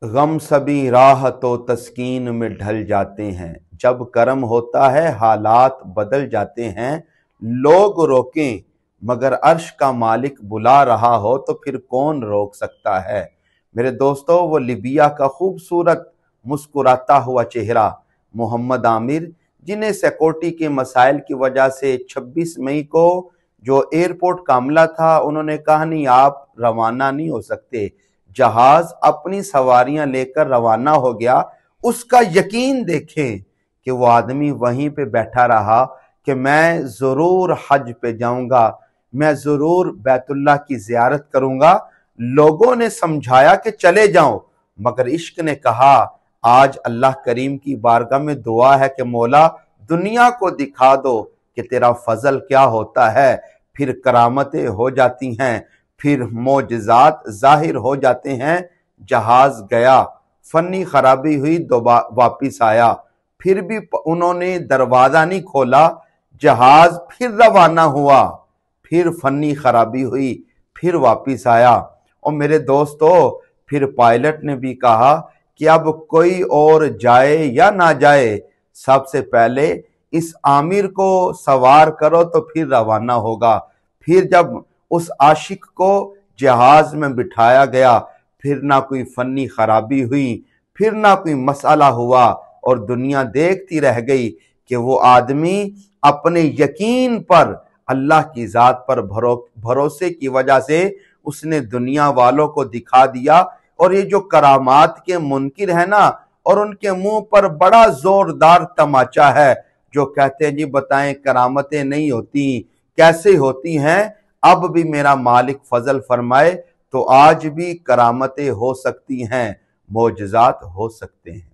गम सभी राह तो तस्कीन में ढल जाते हैं, जब करम होता है हालात बदल जाते हैं। लोग रोकें मगर अर्श का मालिक बुला रहा हो तो फिर कौन रोक सकता है। मेरे दोस्तों, वो लिबिया का खूबसूरत मुस्कुराता हुआ चेहरा मोहम्मद आमिर, जिन्हें सिक्योरिटी के मसाइल की वजह से 26 मई को जो एयरपोर्ट का हमला था, उन्होंने कहा नहीं आप रवाना नहीं हो सकते। जहाज अपनी सवारियां लेकर रवाना हो गया। उसका यकीन देखें कि वो आदमी वहीं पे बैठा रहा कि मैं जरूर हज पे जाऊंगा, मैं जरूर बैतुल्लाह की जियारत करूंगा। लोगों ने समझाया कि चले जाओ, मगर इश्क ने कहा आज अल्लाह करीम की बारगाह में दुआ है कि मौला दुनिया को दिखा दो कि तेरा फजल क्या होता है। फिर करामतें हो जाती हैं, फिर मोजज़ात जाहिर हो जाते हैं। जहाज गया, फनी खराबी हुई, वापिस आया, फिर भी उन्होंने दरवाजा नहीं खोला। जहाज फिर रवाना हुआ, फिर फनी खराबी हुई, फिर वापिस आया। और मेरे दोस्तों, फिर पायलट ने भी कहा कि अब कोई और जाए या ना जाए, सबसे पहले इस आमिर को सवार करो तो फिर रवाना होगा। फिर जब उस आशिक को जहाज में बिठाया गया, फिर ना कोई फनी खराबी हुई, फिर ना कोई मसला हुआ, और दुनिया देखती रह गई कि वो आदमी अपने यकीन पर, अल्लाह की जात पर भरोसे की वजह से उसने दुनिया वालों को दिखा दिया। और ये जो करामात के मुनकिर है ना, और उनके मुंह पर बड़ा जोरदार तमाचा है, जो कहते हैं जी बताएं करामतें नहीं होती, कैसे होती हैं। अब भी मेरा मालिक फजल फरमाए तो आज भी करामतें हो सकती हैं, मोजज़ात हो सकते हैं।